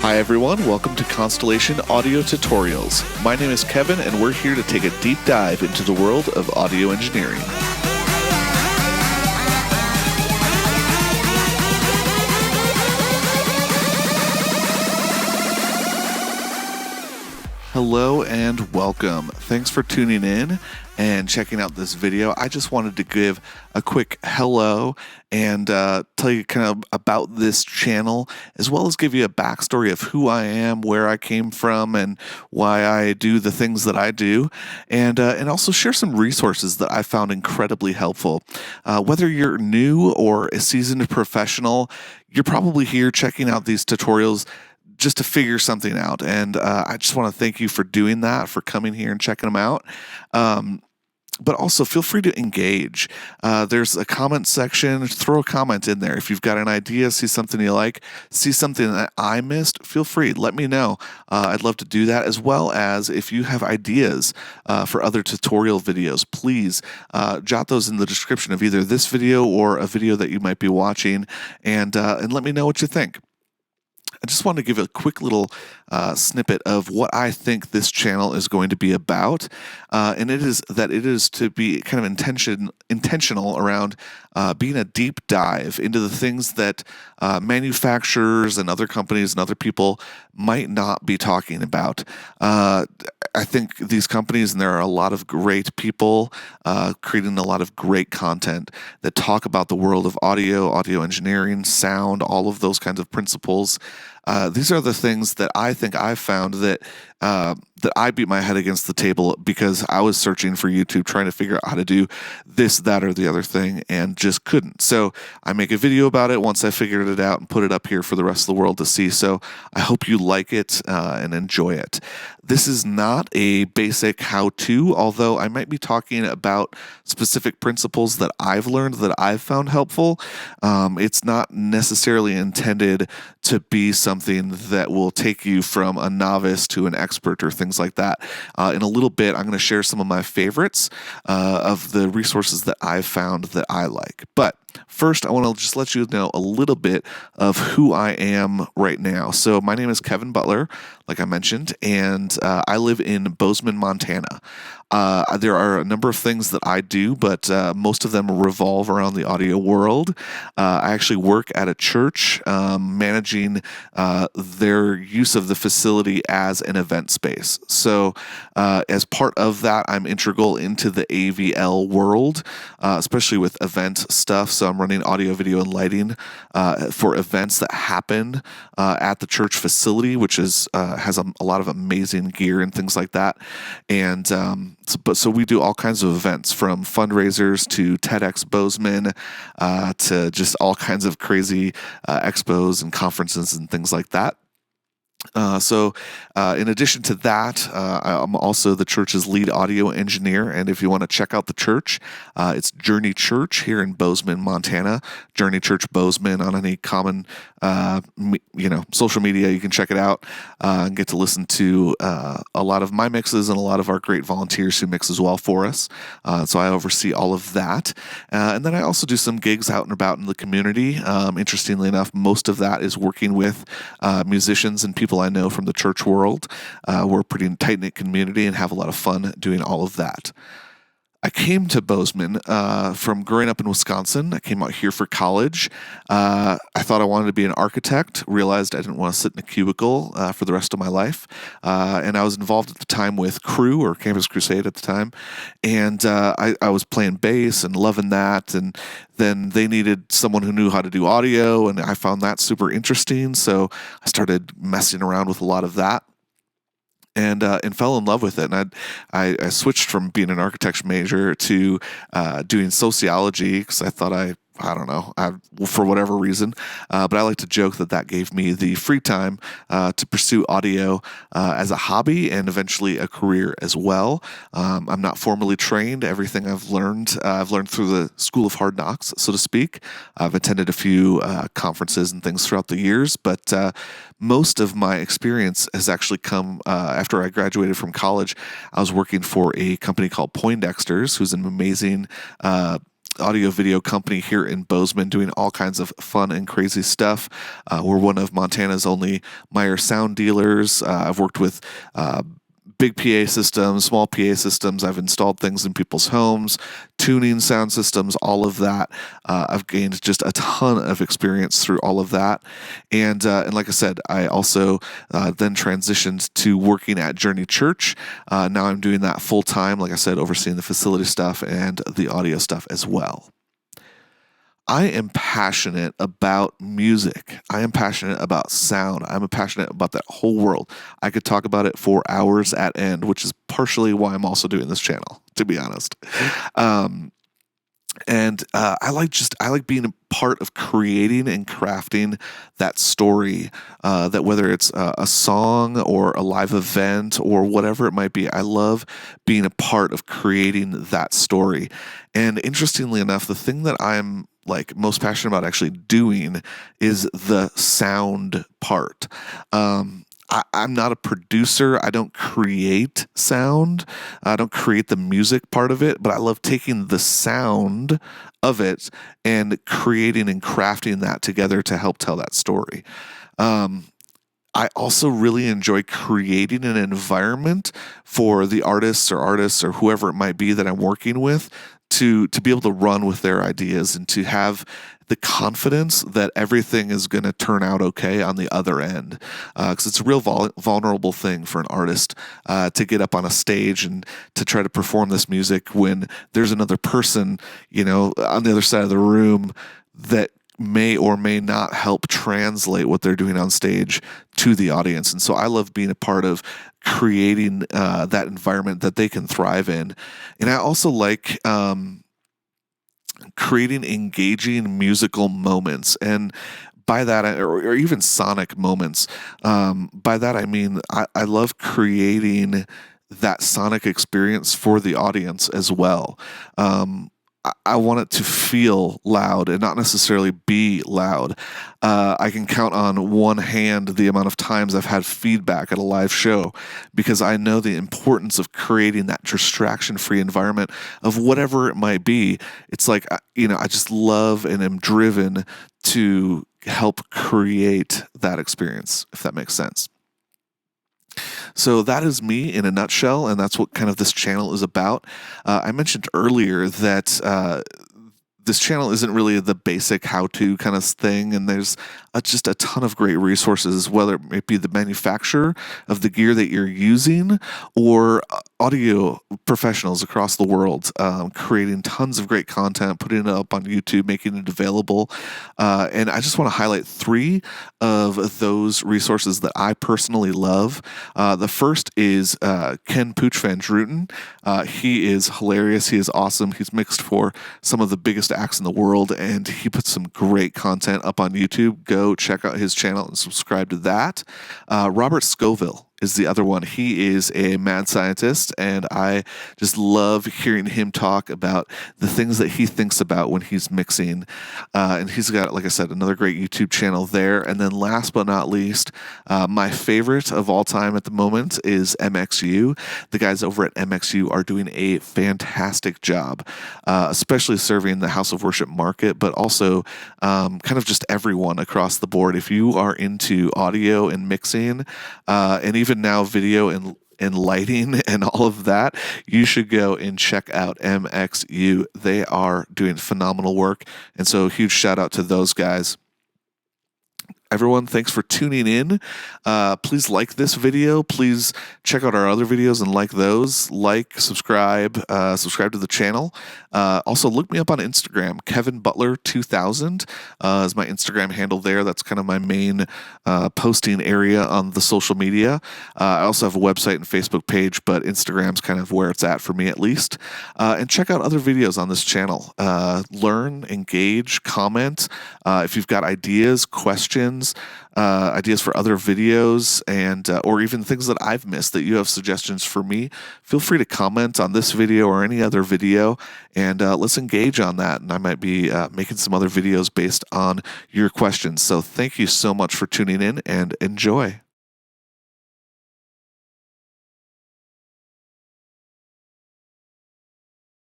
Hi everyone, welcome to Constellation Audio Tutorials. My name is Kevin and we're here to take a deep dive into the world of audio engineering. Hello and welcome. Thanks for tuning in and checking out this video. I just wanted to give a quick hello and tell you kind of about this channel, as well as give you a backstory of who I am, where I came from, and why I do the things that I do, and also share some resources that I found incredibly helpful. Whether you're new or a seasoned professional, you're probably here checking out these tutorials just to figure something out. And I just want to thank you for doing that, for coming here and checking them out. But also feel free to engage. There's a comment section. Throw a comment in there. If you've got an idea, see something you like, see something that I missed, feel free. Let me know. I'd love to do that, as well as if you have ideas for other tutorial videos, please jot those in the description of either this video or a video that you might be watching, and let me know what you think. I just want to give a quick little snippet of what I think this channel is going to be about, and it is to be kind of intentional around being a deep dive into the things that manufacturers and other companies and other people might not be talking about. I think these companies, and there are a lot of great people creating a lot of great content that talk about the world of audio engineering, sound, all of those kinds of principles. These are the things that I think I've found that I beat my head against the table because I was searching for YouTube trying to figure out how to do this, that, or the other thing and just couldn't. So I make a video about it once I figured it out and put it up here for the rest of the world to see. So I hope you like it and enjoy it. This is not a basic how-to, although I might be talking about specific principles that I've learned that I've found helpful. It's not necessarily intended to be something that will take you from a novice to an expert or things like that. In a little bit, I'm going to share some of my favorites of the resources that I've found that I like. But first, I want to just let you know a little bit of who I am right now. So my name is Kevin Butler, like I mentioned, and I live in Bozeman, Montana. There are a number of things that I do, but most of them revolve around the audio world. I actually work at a church managing their use of the facility as an event space. So as part of that, I'm integral into the AVL world, especially with event stuff. So I'm running audio, video, and lighting for events that happen at the church facility, which is has a lot of amazing gear and things like that. And so we do all kinds of events, from fundraisers to TEDx Bozeman to just all kinds of crazy expos and conferences and things like that. In addition to that, I'm also the church's lead audio engineer, and if you want to check out the church, it's Journey Church here in Bozeman, Montana. Journey Church Bozeman on any common, social media. You can check it out and get to listen to a lot of my mixes and a lot of our great volunteers who mix as well for us. So I oversee all of that, and then I also do some gigs out and about in the community. Interestingly enough, most of that is working with musicians and people I know from the church world. We're a pretty tight-knit community and have a lot of fun doing all of that. I came to Bozeman from growing up in Wisconsin. I came out here for college. I thought I wanted to be an architect, realized I didn't want to sit in a cubicle for the rest of my life. And I was involved at the time with Crew, or Campus Crusade at the time. And I was playing bass and loving that. And then they needed someone who knew how to do audio, and I found that super interesting. So I started messing around with a lot of that. And fell in love with it. And I switched from being an architecture major to doing sociology because I thought I don't know, for whatever reason, but I like to joke that gave me the free time to pursue audio as a hobby and eventually a career as well. I'm not formally trained. Everything I've learned through the School of Hard Knocks, so to speak. I've attended a few conferences and things throughout the years, but most of my experience has actually come after I graduated from college. I was working for a company called Poindexter's, who's an amazing audio video company here in Bozeman doing all kinds of fun and crazy stuff. We're one of Montana's only Meyer sound dealers. I've worked with big PA systems, small PA systems. I've installed things in people's homes, tuning sound systems, all of that. I've gained just a ton of experience through all of that. And like I said, I also then transitioned to working at Journey Church. Now I'm doing that full time, like I said, overseeing the facility stuff and the audio stuff as well. I am passionate about music. I am passionate about sound. I'm passionate about that whole world. I could talk about it for hours at end, which is partially why I'm also doing this channel, to be honest. I like being a part of creating and crafting that story, that whether it's a song or a live event or whatever it might be, I love being a part of creating that story. And interestingly enough, the thing that I'm like most passionate about actually doing is the sound part. I'm not a producer. I don't create sound. I don't create the music part of it, but I love taking the sound of it and creating and crafting that together to help tell that story. I also really enjoy creating an environment for the artists or whoever it might be that I'm working with to be able to run with their ideas and to have the confidence that everything is going to turn out okay on the other end. Because it's a real vulnerable thing for an artist to get up on a stage and to try to perform this music when there's another person, on the other side of the room that may or may not help translate what they're doing on stage to the audience. And so I love being a part of creating that environment that they can thrive in. And I also like creating engaging musical moments. And by that, or even sonic moments, by that I mean I love creating that sonic experience for the audience as well. I want it to feel loud and not necessarily be loud. I can count on one hand the amount of times I've had feedback at a live show because I know the importance of creating that distraction-free environment of whatever it might be. It's like, I just love and am driven to help create that experience, if that makes sense. So that is me in a nutshell, and that's what kind of this channel is about. I mentioned earlier that this channel isn't really the basic how-to kind of thing, and there's just a ton of great resources, whether it may be the manufacturer of the gear that you're using or audio professionals across the world creating tons of great content, putting it up on YouTube, making it available. And I just want to highlight 3 of those resources that I personally love. The first is Ken Pooch Van Druten. He is hilarious. He is awesome. He's mixed for some of the biggest acts in the world, and he puts some great content up on YouTube. Go check out his channel and subscribe to that. Robert Scoville is the other one. He is a mad scientist, and I just love hearing him talk about the things that he thinks about when he's mixing. And he's got, like I said, another great YouTube channel there. And then last but not least, my favorite of all time at the moment is MXU. The guys over at MXU are doing a fantastic job, especially serving the House of Worship market, but also kind of just everyone across the board. If you are into audio and mixing, and even now video and lighting and all of that, you should go and check out MXU. They are doing phenomenal work. And so huge shout out to those guys. Everyone, thanks for tuning in. Please like this video. Please check out our other videos and like those. Like, subscribe to the channel. Also, look me up on Instagram. Kevin Butler 2000 is my Instagram handle there. That's kind of my main posting area on the social media. I also have a website and Facebook page, but Instagram's kind of where it's at for me at least. And check out other videos on this channel. Learn, engage, comment. If you've got ideas, questions, ideas for other videos, and or even things that I've missed that you have suggestions for me, feel free to comment on this video or any other video, and let's engage on that. And I might be making some other videos based on your questions. So thank you so much for tuning in, and enjoy.